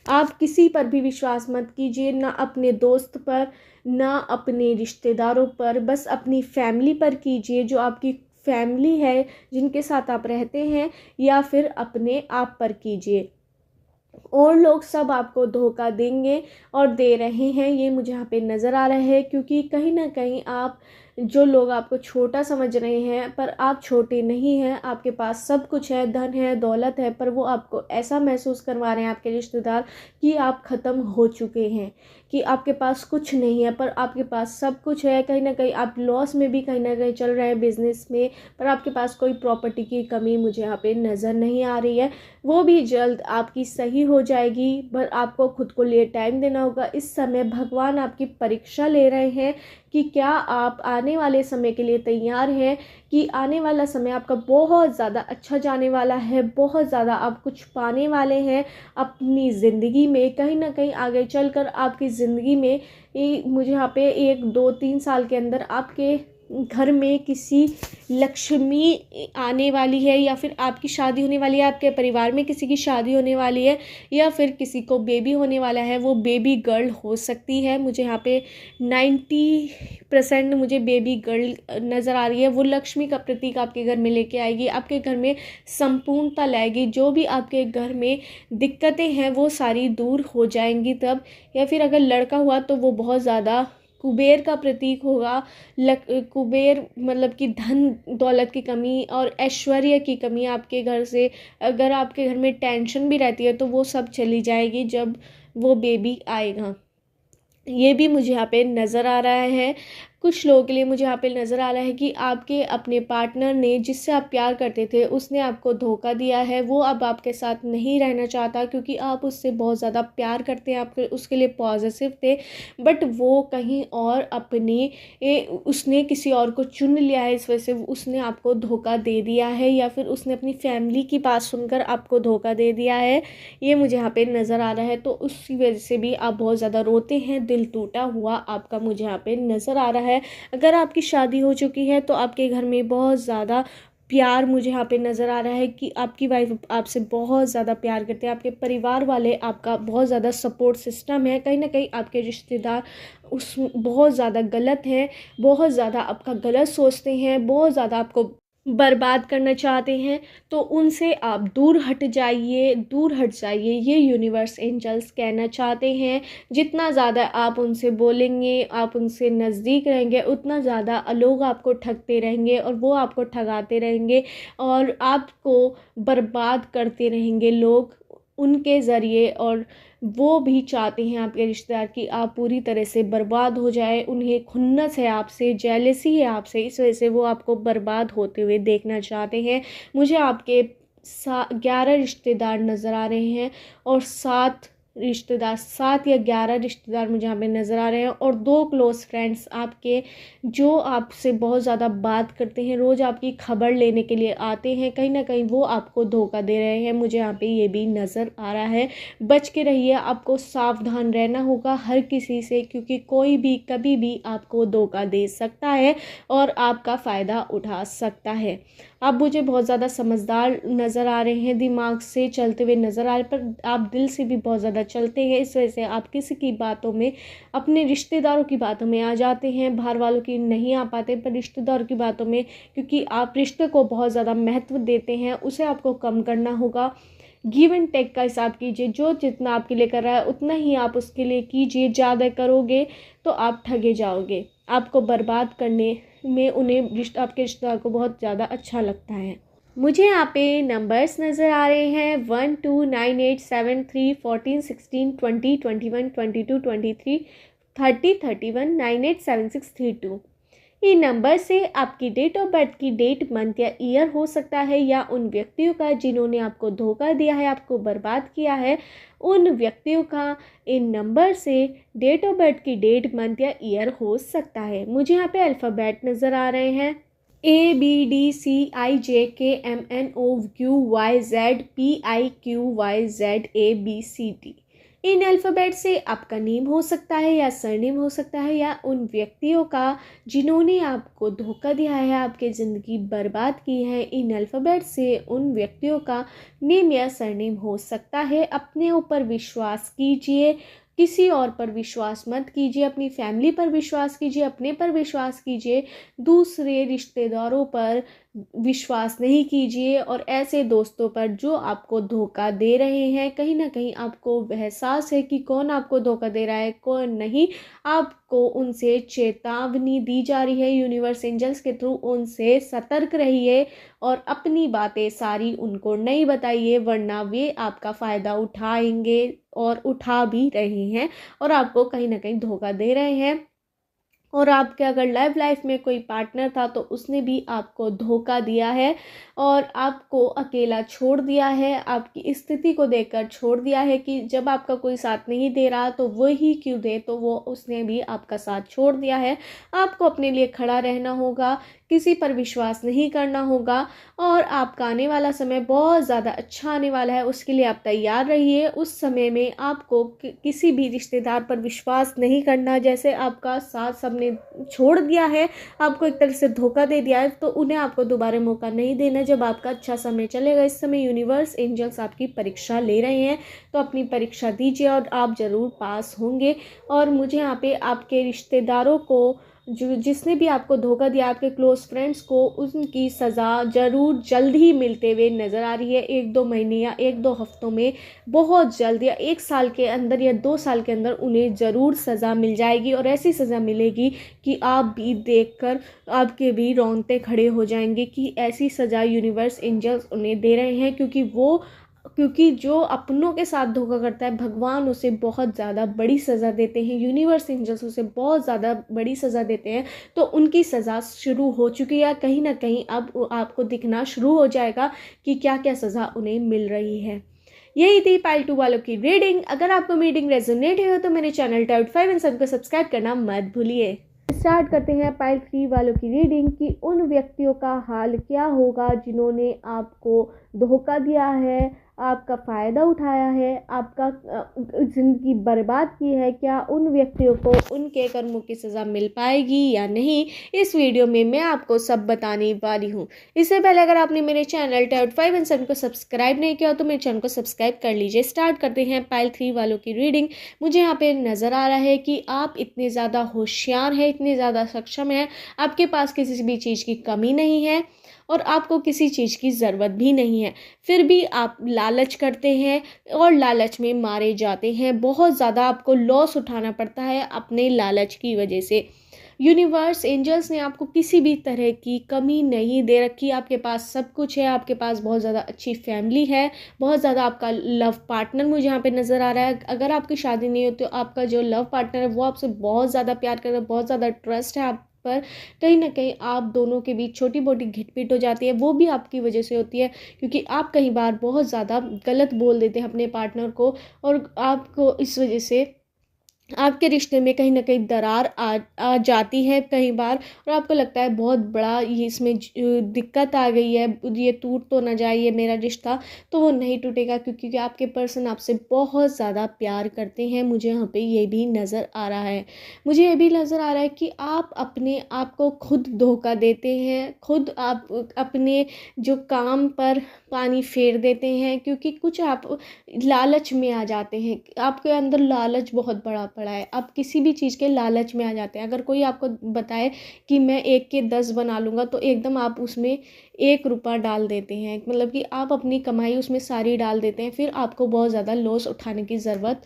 आप किसी पर भी विश्वास मत कीजिए, ना अपने दोस्त पर, ना अपने रिश्तेदारों पर, बस अपनी फैमिली पर कीजिए, जो आपकी फैमिली है, जिनके साथ आप रहते हैं, या फिर अपने आप पर कीजिए। और लोग सब आपको धोखा देंगे और दे रहे हैं, ये मुझे यहाँ पे नज़र आ रहा है। क्योंकि कहीं ना कहीं आप, जो लोग आपको छोटा समझ रहे हैं, पर आप छोटे नहीं हैं, आपके पास सब कुछ है, धन है, दौलत है, पर वो आपको ऐसा महसूस करवा रहे हैं आपके रिश्तेदार कि आप ख़त्म हो चुके हैं, कि आपके पास कुछ नहीं है, पर आपके पास सब कुछ है। कहीं ना कहीं आप लॉस में भी कहीं ना कहीं चल रहे हैं बिजनेस में, पर आपके पास कोई प्रॉपर्टी की कमी मुझे यहाँ पे नज़र नहीं आ रही है। वो भी जल्द आपकी सही हो जाएगी, पर आपको खुद को लिए टाइम देना होगा। इस समय भगवान आपकी परीक्षा ले रहे हैं कि क्या आप आने वाले समय के लिए तैयार हैं, कि आने वाला समय आपका बहुत ज़्यादा अच्छा जाने वाला है, बहुत ज़्यादा आप कुछ पाने वाले हैं अपनी ज़िंदगी में। कहीं ना कहीं आगे चलकर आपकी ज़िंदगी में मुझे यहाँ पे 1 2 3 साल के अंदर आपके घर में किसी लक्ष्मी आने वाली है, या फिर आपकी शादी होने वाली है, आपके परिवार में किसी की शादी होने वाली है, या फिर किसी को बेबी होने वाला है। वो बेबी गर्ल हो सकती है। मुझे यहाँ पे 90% मुझे बेबी गर्ल नज़र आ रही है। वो लक्ष्मी का प्रतीक आपके घर में लेके आएगी, आपके घर में संपूर्णता लाएगी। जो भी आपके घर में दिक्कतें हैं वो सारी दूर हो जाएंगी तब। या फिर अगर लड़का हुआ तो वो बहुत ज़्यादा कुबेर का प्रतीक होगा। कुबेर मतलब कि धन दौलत की कमी और ऐश्वर्य की कमी आपके घर से, अगर आपके घर में टेंशन भी रहती है तो वो सब चली जाएगी जब वो बेबी आएगा। ये भी मुझे यहाँ पे नज़र आ रहा है। कुछ लोगों के लिए मुझे यहाँ पे नज़र आ रहा है कि आपके अपने पार्टनर ने, जिससे आप प्यार करते थे, उसने आपको धोखा दिया है। वो अब आपके साथ नहीं रहना चाहता, क्योंकि आप उससे बहुत ज़्यादा प्यार करते हैं, आप उसके लिए पॉजिटिव थे। बट वो कहीं और उसने किसी और को चुन लिया है, इस वजह से उसने आपको धोखा दे दिया है, या फिर उसने अपनी फैमिली की बात सुनकर आपको धोखा दे दिया है। ये मुझे यहाँ पे नज़र आ रहा है। तो उसी वजह से भी आप बहुत ज़्यादा रोते हैं, दिल टूटा हुआ आपका मुझे यहाँ पे नज़र आ रहा है। अगर आपकी शादी हो चुकी है तो आपके घर में बहुत ज़्यादा प्यार मुझे यहाँ पे नज़र आ रहा है, कि आपकी वाइफ आपसे बहुत ज़्यादा प्यार करते हैं। आपके परिवार वाले आपका बहुत ज़्यादा सपोर्ट सिस्टम है। कहीं ना कहीं आपके रिश्तेदार उस बहुत ज़्यादा गलत हैं, बहुत ज़्यादा आपका गलत सोचते हैं, बहुत ज़्यादा आपको बर्बाद करना चाहते हैं। तो उनसे आप दूर हट जाइए, दूर हट जाइए, ये यूनिवर्स एंजल्स कहना चाहते हैं। जितना ज़्यादा आप उनसे बोलेंगे, आप उनसे नज़दीक रहेंगे, उतना ज़्यादा लोग आपको ठगते रहेंगे, और वो आपको ठगाते रहेंगे, और आपको बर्बाद करते रहेंगे लोग उनके ज़रिए। और वो भी चाहते हैं आपके रिश्तेदार की आप पूरी तरह से बर्बाद हो जाए। उन्हें खुन्नस है आपसे, जेलसी है आपसे, इस वजह से वो आपको बर्बाद होते हुए देखना चाहते हैं। मुझे आपके 11 रिश्तेदार नज़र आ रहे हैं, और 7 या 11 रिश्तेदार मुझे यहाँ पे नज़र आ रहे हैं, और 2 क्लोज़ फ्रेंड्स आपके, जो आपसे बहुत ज़्यादा बात करते हैं, रोज़ आपकी खबर लेने के लिए आते हैं। कहीं ना कहीं वो आपको धोखा दे रहे हैं, मुझे यहाँ पे ये भी नज़र आ रहा है। बच के रहिए, आपको सावधान रहना होगा हर किसी से, क्योंकि कोई भी कभी भी आपको धोखा दे सकता है और आपका फ़ायदा उठा सकता है। आप मुझे बहुत ज़्यादा समझदार नज़र आ रहे हैं, दिमाग से चलते हुए नज़र आ रहे, पर आप दिल से भी बहुत ज़्यादा चलते हैं। इस वजह से आप किसी की बातों में, अपने रिश्तेदारों की बातों में आ जाते हैं, बाहर वालों की नहीं आ पाते, पर रिश्तेदारों की बातों में, क्योंकि आप रिश्ते को बहुत ज़्यादा महत्व देते हैं, उसे आपको कम करना होगा। गिव एंड टेक का हिसाब कीजिए, जो जितना आपके लिए कर रहा है उतना ही आप उसके लिए कीजिए। ज़्यादा करोगे तो आप ठगे जाओगे। आपको बर्बाद करने में आपके रिश्तेदार को बहुत ज़्यादा अच्छा लगता है। मुझे यहाँ पे नंबर्स नज़र आ रहे हैं 1 2 9 8 7 3 14 16 20 21 22 23 30 31 9 8 7 6 3 2। इन नंबर से आपकी डेट ऑफ बर्थ की डेट, मंथ या ईयर हो सकता है, या उन व्यक्तियों का जिन्होंने आपको धोखा दिया है, आपको बर्बाद किया है, उन व्यक्तियों का इन नंबर से डेट ऑफ बर्थ की डेट, मंथ या ईयर हो सकता है। मुझे यहाँ पे अल्फ़ाबेट नज़र आ रहे हैं, ABDCIJKMNOQYZPIQYZABCD। इन अल्फ़ाबेट से आपका नेम हो सकता है या सरनेम हो सकता है, या उन व्यक्तियों का जिन्होंने आपको धोखा दिया है, आपकी ज़िंदगी बर्बाद की है। इन अल्फ़ाबेट से उन व्यक्तियों का नेम या सरनेम हो सकता है। अपने ऊपर विश्वास कीजिए, किसी और पर विश्वास मत कीजिए, अपनी फैमिली पर विश्वास कीजिए, अपने पर विश्वास कीजिए, दूसरे रिश्तेदारों पर विश्वास नहीं कीजिए, और ऐसे दोस्तों पर जो आपको धोखा दे रहे हैं। कहीं ना कहीं आपको एहसास है कि कौन आपको धोखा दे रहा है, कौन नहीं। आपको उनसे चेतावनी दी जा रही है यूनिवर्स एंजल्स के थ्रू, उनसे सतर्क रहिए और अपनी बातें सारी उनको नहीं बताइए, वरना वे आपका फ़ायदा उठाएंगे और उठा भी रहे हैं, और आपको कहीं ना कहीं धोखा दे रहे हैं। और आपके अगर लव लाइफ में कोई पार्टनर था तो उसने भी आपको धोखा दिया है और आपको अकेला छोड़ दिया है, आपकी स्थिति को देखकर छोड़ दिया है कि जब आपका कोई साथ नहीं दे रहा तो वो ही क्यों दे, तो वो उसने भी आपका साथ छोड़ दिया है। आपको अपने लिए खड़ा रहना होगा, किसी पर विश्वास नहीं करना होगा, और आपका आने वाला समय बहुत ज़्यादा अच्छा आने वाला है, उसके लिए आप तैयार रहिए। उस समय में आपको किसी भी रिश्तेदार पर विश्वास नहीं करना। जैसे आपका साथ सबने छोड़ दिया है, आपको एक तरह से धोखा दे दिया है, तो उन्हें आपको दोबारा मौका नहीं देना जब आपका अच्छा समय चलेगा। इस समय यूनिवर्स एंजल्स आपकी परीक्षा ले रहे हैं, तो अपनी परीक्षा दीजिए और आप ज़रूर पास होंगे। और मुझे यहाँ पे आपके रिश्तेदारों को, जो जिसने भी आपको धोखा दिया, आपके क्लोज फ्रेंड्स को, उनकी सज़ा ज़रूर जल्द ही मिलते हुए नज़र आ रही है। 1-2 महीने या 1-2 हफ्तों में, बहुत जल्द, या 1 साल के अंदर या 2 साल के अंदर उन्हें ज़रूर सज़ा मिल जाएगी, और ऐसी सज़ा मिलेगी कि आप भी देखकर आपके भी रोंगटे खड़े हो जाएंगे कि ऐसी सज़ा यूनिवर्स एंजल्स उन्हें दे रहे हैं। क्योंकि जो अपनों के साथ धोखा करता है, भगवान उसे बहुत ज़्यादा बड़ी सज़ा देते हैं, यूनिवर्स एंजल्स उसे बहुत ज़्यादा बड़ी सज़ा देते हैं। तो उनकी सज़ा शुरू हो चुकी है, कहीं ना कहीं अब आपको दिखना शुरू हो जाएगा कि क्या क्या सज़ा उन्हें मिल रही है। यही थी पाइल 2 वालों की रीडिंग। अगर आपको रीडिंग रेजोनेट हो तो मेरे चैनल टाउट 5 एंड सन को सब्सक्राइब करना मत भूलिए। स्टार्ट करते हैं पाइल 3 वालों की रीडिंग कि उन व्यक्तियों का हाल क्या होगा जिन्होंने आपको धोखा दिया है, आपका फ़ायदा उठाया है, आपका ज़िंदगी बर्बाद की है। क्या उन व्यक्तियों को उनके कर्मों की सज़ा मिल पाएगी या नहीं, इस वीडियो में मैं आपको सब बताने वाली हूँ। इससे पहले अगर आपने मेरे चैनल टाउट 5 एंड सन को सब्सक्राइब नहीं किया तो मेरे चैनल को सब्सक्राइब कर लीजिए। स्टार्ट करते हैं पाइल 3 वालों की रीडिंग। मुझे यहाँ पे नज़र आ रहा है कि आप इतने ज़्यादा होशियार हैं, इतने ज़्यादा सक्षम हैं, आपके पास किसी भी चीज़ की कमी नहीं है और आपको किसी चीज़ की ज़रूरत भी नहीं है, फिर भी आप लालच करते हैं और लालच में मारे जाते हैं। बहुत ज़्यादा आपको लॉस उठाना पड़ता है अपने लालच की वजह से। यूनिवर्स एंजल्स ने आपको किसी भी तरह की कमी नहीं दे रखी, आपके पास सब कुछ है, आपके पास बहुत ज़्यादा अच्छी फैमिली है, बहुत ज़्यादा आपका लव पार्टनर मुझे यहाँ पे नज़र आ रहा है। अगर आपकी शादी नहीं हो तो आपका जो लव पार्टनर है वो आपसे बहुत ज़्यादा प्यार कर रहा है, बहुत ज़्यादा ट्रस्ट है आप पर। कहीं ना कहीं आप दोनों के बीच छोटी मोटी घिटपिट हो जाती है, वो भी आपकी वजह से होती है, क्योंकि आप कई बार बहुत ज़्यादा गलत बोल देते हैं अपने पार्टनर को, और आपको इस वजह से आपके रिश्ते में कहीं ना कहीं दरार आ जाती है कई बार, और आपको लगता है बहुत बड़ा ये इसमें दिक्कत आ गई है, ये टूट तो ना जाए ये मेरा रिश्ता। तो वो नहीं टूटेगा, क्योंकि आपके पर्सन आपसे बहुत ज़्यादा प्यार करते हैं। मुझे यहाँ पे ये भी नज़र आ रहा है, मुझे ये भी नज़र आ रहा है कि आप अपने आप को खुद धोखा देते हैं, खुद आप अपने जो काम पर पानी फेर देते हैं, क्योंकि कुछ आप लालच में आ जाते हैं, आपके अंदर लालच बहुत बड़ा पड़ा है, आप किसी भी चीज़ के लालच में आ जाते हैं। अगर कोई आपको बताए कि मैं 1 के 10 बना लूँगा तो एकदम आप उसमें 1 रुपया डाल देते हैं, मतलब कि आप अपनी कमाई उसमें सारी डाल देते हैं, फिर आपको बहुत ज़्यादा लॉस उठाने की ज़रूरत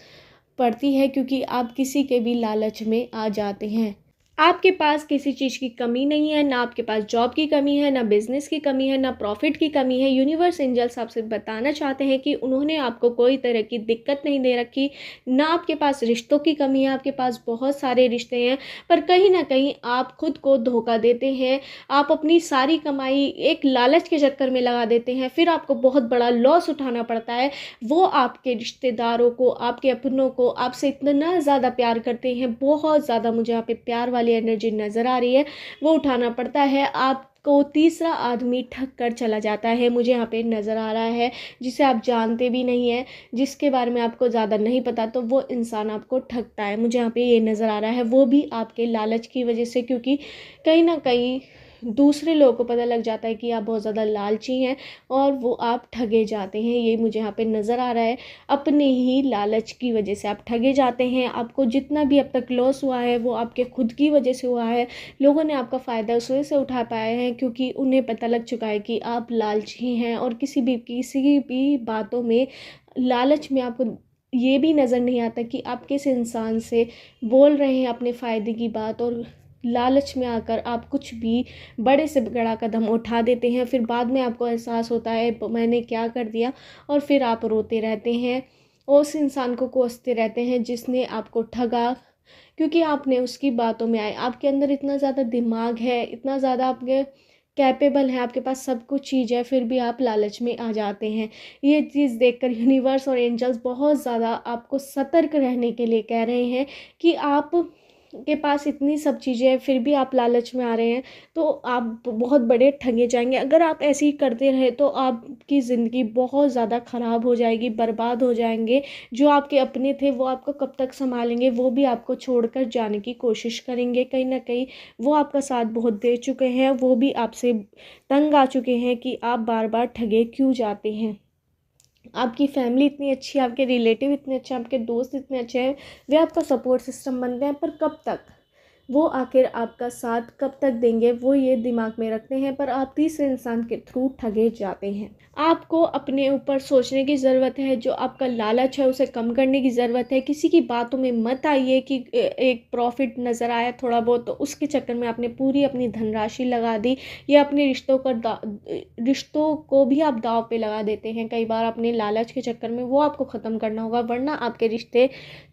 पड़ती है, क्योंकि आप किसी के भी लालच में आ जाते हैं। आपके पास किसी चीज़ की कमी नहीं है, ना आपके पास जॉब की कमी है, ना बिज़नेस की कमी है, ना प्रॉफ़िट की कमी है। यूनिवर्स एंजल्स आपसे बताना चाहते हैं कि उन्होंने आपको कोई तरह की दिक्कत नहीं दे रखी, ना आपके पास रिश्तों की कमी है, आपके पास बहुत सारे रिश्ते हैं, पर कहीं न कहीं आप खुद को धोखा देते हैं। आप अपनी सारी कमाई एक लालच के चक्कर में लगा देते हैं, फिर आपको बहुत बड़ा लॉस उठाना पड़ता है। वो आपके रिश्तेदारों को, आपके अपनों को आपसे इतना ज़्यादा प्यार करते हैं, बहुत ज़्यादा मुझे यहाँ पे प्यार वाली एनर्जी नज़र आ रही है, वो उठाना पड़ता है। आपको तीसरा आदमी ठग कर चला जाता है, मुझे यहाँ पे नज़र आ रहा है, जिसे आप जानते भी नहीं हैं, जिसके बारे में आपको ज़्यादा नहीं पता, तो वो इंसान आपको ठगता है। मुझे यहाँ पे ये नज़र आ रहा है, वो भी आपके लालच की वजह से, क्योंकि कहीं ना कहीं दूसरे लोगों को पता लग जाता है कि आप बहुत ज़्यादा लालची हैं और वो आप ठगे जाते हैं। ये मुझे यहाँ पे नज़र आ रहा है, अपने ही लालच की वजह से आप ठगे जाते हैं। आपको जितना भी अब तक लॉस हुआ है वो आपके खुद की वजह से हुआ है। लोगों ने आपका फ़ायदा उस वजह से उठा पाए हैं क्योंकि उन्हें पता लग चुका है कि आप लालची हैं, और किसी भी बातों में लालच में आपको ये भी नज़र नहीं आता कि आप किस इंसान से बोल रहे हैं अपने फ़ायदे की बात, और लालच में आकर आप कुछ भी बड़े से बड़ा कदम उठा देते हैं। फिर बाद में आपको एहसास होता है मैंने क्या कर दिया, और फिर आप रोते रहते हैं और उस इंसान को कोसते रहते हैं जिसने आपको ठगा, क्योंकि आपने उसकी बातों में आए। आपके अंदर इतना ज़्यादा दिमाग है, इतना ज़्यादा आपके कैपेबल है, आपके पास सब कुछ चीज़ है, फिर भी आप लालच में आ जाते हैं। ये चीज़ देखकर यूनिवर्स और एंजल्स बहुत ज़्यादा आपको सतर्क रहने के लिए कह रहे हैं कि आप के पास इतनी सब चीज़ें हैं फिर भी आप लालच में आ रहे हैं, तो आप बहुत बड़े ठगे जाएंगे। अगर आप ऐसे ही करते रहे तो आपकी ज़िंदगी बहुत ज़्यादा ख़राब हो जाएगी, बर्बाद हो जाएंगे। जो आपके अपने थे वो आपको कब तक संभालेंगे, वो भी आपको छोड़कर जाने की कोशिश करेंगे। कहीं ना कहीं वो आपका साथ बहुत दे चुके हैं, वो भी आपसे तंग आ चुके हैं कि आप बार बार ठगे क्यों जाते हैं। आपकी फैमिली इतनी अच्छी है, आपके रिलेटिव इतने अच्छे हैं, आपके दोस्त इतने अच्छे हैं, वे आपका सपोर्ट सिस्टम बनते हैं, पर कब तक वो आखिर आपका साथ कब तक देंगे, वो ये दिमाग में रखते हैं। पर आप तीसरे इंसान के थ्रू ठगे जाते हैं। आपको अपने ऊपर सोचने की ज़रूरत है, जो आपका लालच है उसे कम करने की ज़रूरत है। किसी की बातों में मत आइए कि एक प्रॉफिट नज़र आया थोड़ा बहुत, तो उसके चक्कर में आपने पूरी अपनी धनराशि लगा दी, या अपने रिश्तों को भी आप दाव पे लगा देते हैं कई बार अपने लालच के चक्कर में। वो आपको ख़त्म करना होगा, वरना आपके रिश्ते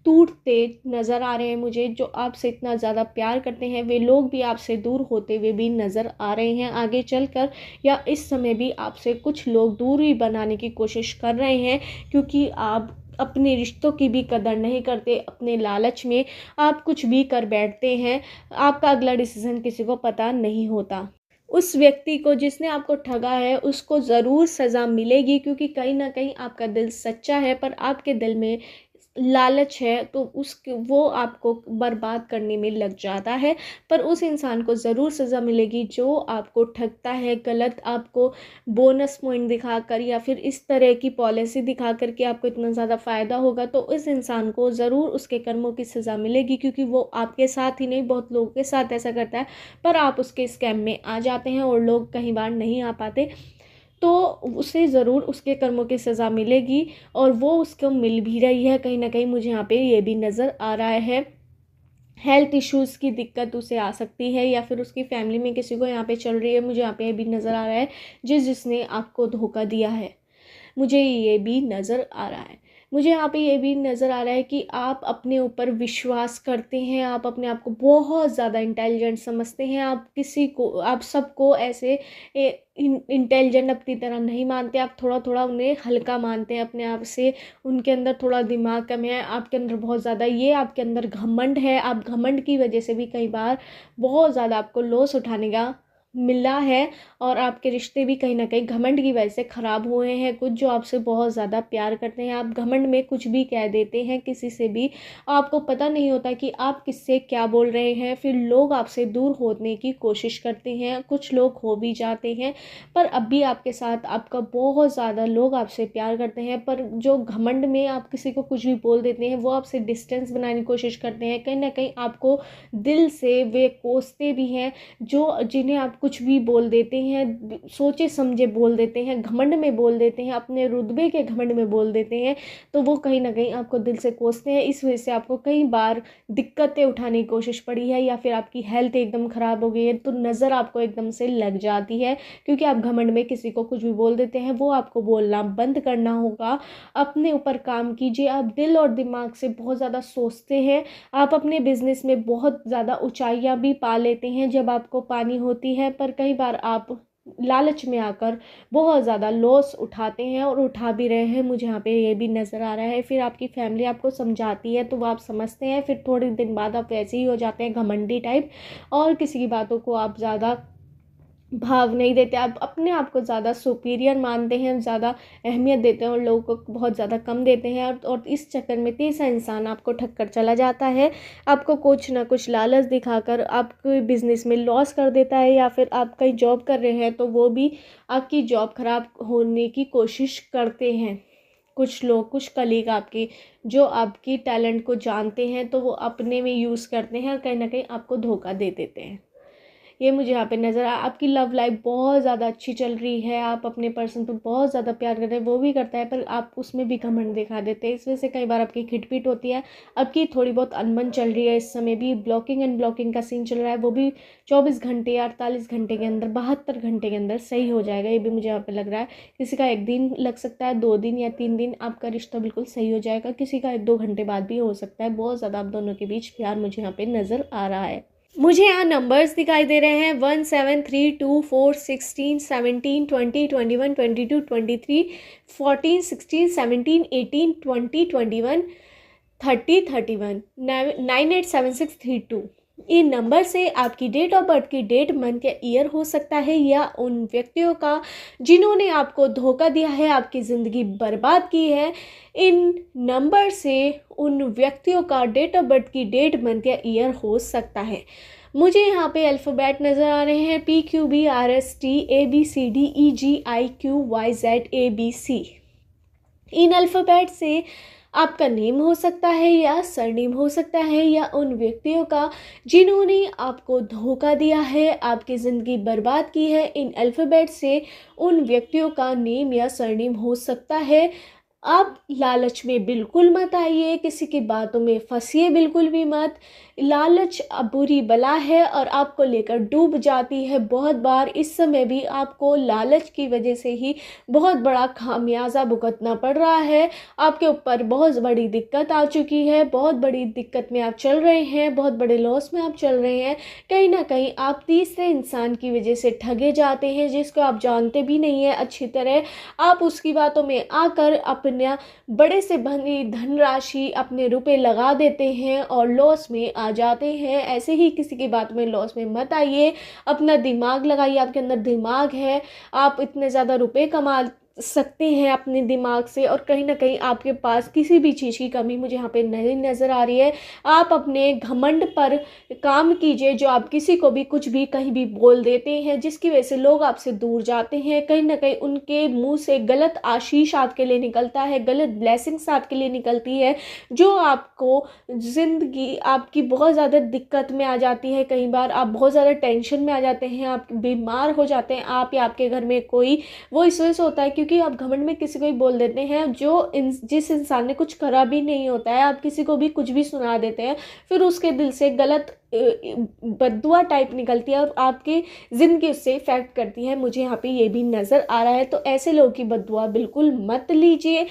टूटते नज़र आ रहे हैं मुझे। जो आपसे इतना ज़्यादा प्यार करते हैं वे लोग भी आपसे दूर होते हुए भी नज़र आ रहे हैं आगे चलकर, या इस समय भी आपसे कुछ लोग दूरी बनाने की कोशिश कर रहे हैं, क्योंकि आप अपने रिश्तों की भी कदर नहीं करते। अपने लालच में आप कुछ भी कर बैठते हैं, आपका अगला डिसीज़न किसी को पता नहीं होता। उस व्यक्ति को जिसने आपको ठगा है उसको ज़रूर सज़ा मिलेगी, क्योंकि कहीं ना कहीं आपका दिल सच्चा है, पर आपके दिल में लालच है, तो उसके वो आपको बर्बाद करने में लग जाता है। पर उस इंसान को ज़रूर सज़ा मिलेगी जो आपको ठगता है, गलत आपको बोनस पॉइंट दिखाकर या फिर इस तरह की पॉलिसी दिखाकर कि आपको इतना ज़्यादा फ़ायदा होगा, तो उस इंसान को ज़रूर उसके कर्मों की सज़ा मिलेगी। क्योंकि वो आपके साथ ही नहीं, बहुत लोगों के साथ ऐसा करता है, पर आप उसके स्कैम में आ जाते हैं और लोग कई बार नहीं आ पाते, तो उसे ज़रूर उसके कर्मों की सज़ा मिलेगी, और वो उसको मिल भी रही है। कहीं ना कहीं मुझे यहाँ पे ये भी नज़र आ रहा है, हेल्थ इश्यूज़ की दिक्कत उसे आ सकती है, या फिर उसकी फैमिली में किसी को यहाँ पे चल रही है। मुझे यहाँ पे ये भी नज़र आ रहा है जिसने आपको धोखा दिया है, मुझे ये भी नज़र आ रहा है। मुझे यहाँ पे ये भी नज़र आ रहा है कि आप अपने ऊपर विश्वास करते हैं, आप अपने आप को बहुत ज़्यादा इंटेलिजेंट समझते हैं। आप सबको ऐसे इंटेलिजेंट अपनी तरह नहीं मानते, आप थोड़ा थोड़ा उन्हें हल्का मानते हैं अपने आप से। उनके अंदर थोड़ा दिमाग कम है, आपके अंदर बहुत ज़्यादा, ये आपके अंदर घमंड है। आप घमंड की वजह से भी कई बार बहुत ज़्यादा आपको लॉस उठाने का मिला है, और आपके रिश्ते भी कहीं ना कहीं घमंड की वजह से ख़राब हुए हैं। कुछ जो आपसे बहुत ज़्यादा प्यार करते हैं, आप घमंड में कुछ भी कह देते हैं किसी से भी, आपको पता नहीं होता कि आप किससे क्या बोल रहे हैं। फिर लोग आपसे दूर होने की कोशिश करते हैं, कुछ लोग हो भी जाते हैं, पर अब भी आपके साथ आपका बहुत ज़्यादा लोग आपसे प्यार करते हैं। पर जो घमंड में आप किसी को कुछ भी बोल देते हैं, वो आपसे डिस्टेंस बनाने की कोशिश करते हैं। कहीं ना कहीं आपको दिल से वे कोसते भी हैं, जो जिन्हें आप आप कुछ भी बोल देते हैं, सोचे समझे बोल देते हैं, घमंड में बोल देते हैं, अपने रुतबे के घमंड में बोल देते हैं, तो वो कहीं ना कहीं आपको दिल से कोसते हैं। इस वजह से आपको कई बार दिक्कतें उठाने की कोशिश पड़ी है, या फिर आपकी हेल्थ एकदम ख़राब हो गई है, तो नज़र आपको एकदम से लग जाती है, क्योंकि आप घमंड में किसी को कुछ भी बोल देते हैं। वो आपको बोलना बंद करना होगा। अपने ऊपर काम कीजिए। आप दिल और दिमाग से बहुत ज़्यादा सोचते हैं। आप अपने बिजनेस में बहुत ज़्यादा ऊंचाइयां भी पा लेते हैं जब आपको पानी होती है, पर कई बार आप लालच में आकर बहुत ज़्यादा लॉस उठाते हैं और उठा भी रहे हैं। मुझे यहाँ पे ये भी नज़र आ रहा है। फिर आपकी फैमिली आपको समझाती है तो वो आप समझते हैं, फिर थोड़े दिन बाद आप वैसे ही हो जाते हैं घमंडी टाइप, और किसी की बातों को आप ज़्यादा भाव नहीं देते। आप अपने आप को ज़्यादा सुपीरियर मानते हैं, ज़्यादा अहमियत देते हैं और लोगों को बहुत ज़्यादा कम देते हैं, और इस चक्कर में तीसरा इंसान आपको ठग कर चला जाता है। आपको कुछ ना कुछ लालच दिखाकर आपके बिज़नेस में लॉस कर देता है, या फिर आप कहीं जॉब कर रहे हैं तो वो भी आपकी जॉब ख़राब होने की कोशिश करते हैं। कुछ लोग, कुछ कलीग आपके, जो आपकी टैलेंट को जानते हैं, तो वो अपने में यूज़ करते हैं और कहीं ना कहीं आपको धोखा दे देते हैं। ये मुझे यहाँ पे नज़र आपकी लव लाइफ बहुत ज़्यादा अच्छी चल रही है, आप अपने पर्सन पर बहुत ज़्यादा प्यार करते हैं, वो भी करता है, पर आप उसमें भी घमंड दिखा देते हैं। इस वजह से कई बार आपकी खिटपिट होती है। आपकी थोड़ी बहुत अनबन चल रही है। इस समय भी ब्लॉकिंग एंड ब्लॉकिंग का सीन चल रहा है, वो भी 24 घंटे या 48 घंटे के अंदर, 72 घंटे के अंदर सही हो जाएगा। ये भी मुझे यहाँ पे लग रहा है। किसी का 1 दिन लग सकता है, 2 दिन या 3 दिन, आपका रिश्ता बिल्कुल सही हो जाएगा। किसी का 1-2 घंटे बाद भी हो सकता है। बहुत ज़्यादा आप दोनों के बीच प्यार मुझे यहाँ पे नज़र आ रहा है। मुझे यहाँ नंबर्स दिखाई दे रहे हैं 1 7 3 2 4 16 17 20 21 22 23 14 16 17 18 20 21 30 31 987632। इन नंबर से आपकी डेट ऑफ बर्थ की डेट, मंथ या ईयर हो सकता है, या उन व्यक्तियों का जिन्होंने आपको धोखा दिया है, आपकी ज़िंदगी बर्बाद की है। इन नंबर से उन व्यक्तियों का डेट ऑफ बर्थ की डेट, मंथ या ईयर हो सकता है। मुझे यहाँ पे अल्फ़ाबेट नज़र आ रहे हैं PQBRST ABCDEGIQYZABC। इन अल्फ़ाबेट से आपका नेम हो सकता है या सरनेम हो सकता है, या उन व्यक्तियों का जिन्होंने आपको धोखा दिया है, आपकी ज़िंदगी बर्बाद की है। इन अल्फ़ाबेट से उन व्यक्तियों का नेम या सरनेम हो सकता है। आप लालच में बिल्कुल मत आइए, किसी की बातों में फंसिए बिल्कुल भी मत। लालच बुरी बला है और आपको लेकर डूब जाती है बहुत बार। इस समय भी आपको लालच की वजह से ही बहुत बड़ा खामियाजा भुगतना पड़ रहा है। आपके ऊपर बहुत बड़ी दिक्कत आ चुकी है, बहुत बड़ी दिक्कत में आप चल रहे हैं, बहुत बड़े लॉस में आप चल रहे हैं। कहीं ना कहीं आप तीसरे इंसान की वजह से ठगे जाते हैं, जिसको आप जानते भी नहीं हैं अच्छी तरह। आप उसकी बातों में आकर अपना बड़े से बनी धनराशि, अपने रुपए लगा देते हैं और लॉस में आ जाते हैं। ऐसे ही किसी की बात में लॉस में मत आइए। अपना दिमाग लगाइए, आपके अंदर दिमाग है, आप इतने ज़्यादा रुपए कमा सकते हैं अपने दिमाग से, और कहीं ना कहीं आपके पास किसी भी चीज़ की कमी मुझे यहाँ पे नहीं नज़र आ रही है। आप अपने घमंड पर काम कीजिए, जो आप किसी को भी कुछ भी कहीं भी बोल देते हैं, जिसकी वजह से लोग आपसे दूर जाते हैं। कहीं ना कहीं उनके मुंह से गलत आशीष आपके लिए निकलता है, गलत ब्लेसिंग्स आपके लिए निकलती है, जो आपको ज़िंदगी आपकी बहुत ज़्यादा दिक्कत में आ जाती है। कई बार आप बहुत ज़्यादा टेंशन में आ जाते हैं, आप बीमार हो जाते हैं, आप या आपके घर में कोई। वो इस वजह से होता है क्योंकि आप घमंड में किसी को ही बोल देते हैं, जिस इंसान ने कुछ करा भी नहीं होता है। आप किसी को भी कुछ भी सुना देते हैं, फिर उसके दिल से गलत बद्दुआ टाइप निकलती है और आपकी ज़िंदगी उससे इफेक्ट करती है। मुझे यहाँ पे ये भी नज़र आ रहा है। तो ऐसे लोगों की बद्दुआ बिल्कुल मत लीजिए।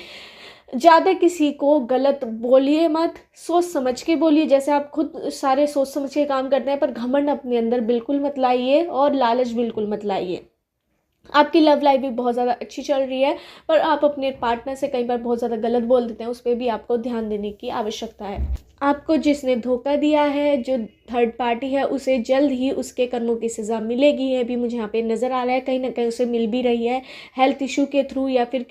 ज़्यादा किसी को गलत बोलिए मत, सोच समझ के बोलिए। जैसे आप खुद सारे सोच समझ के काम करते हैं, पर घमंड अपने अंदर बिल्कुल मत लाइए और लालच बिल्कुल मत लाइए। आपकी लव लाइफ भी बहुत ज़्यादा अच्छी चल रही है, पर आप अपने पार्टनर से कई बार बहुत ज़्यादा गलत बोल देते हैं। उस पर भी आपको ध्यान देने की आवश्यकता है। आपको जिसने धोखा दिया है, जो थर्ड पार्टी है, उसे जल्द ही उसके कर्मों की सज़ा मिलेगी। ये भी मुझे यहाँ पे नज़र आ रहा है। कहीं ना कहीं उसे मिल भी रही है, हेल्थ इशू के थ्रू, या फिर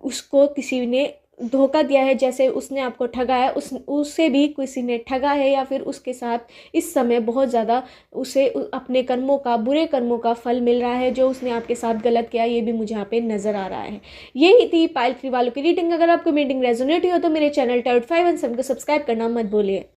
उसको किसी ने धोखा दिया है। जैसे उसने आपको ठगा है, उसे भी किसी ने ठगा है, या फिर उसके साथ इस समय बहुत ज़्यादा उसे अपने कर्मों का, बुरे कर्मों का फल मिल रहा है, जो उसने आपके साथ गलत किया। ये भी मुझे यहाँ पे नज़र आ रहा है। यही थी पाइल 3 वालों की रीडिंग। अगर आपको रीडिंग रेजोनेट हुई हो तो मेरे चैनल Tarot 517 को सब्सक्राइब करना मत भूलिए।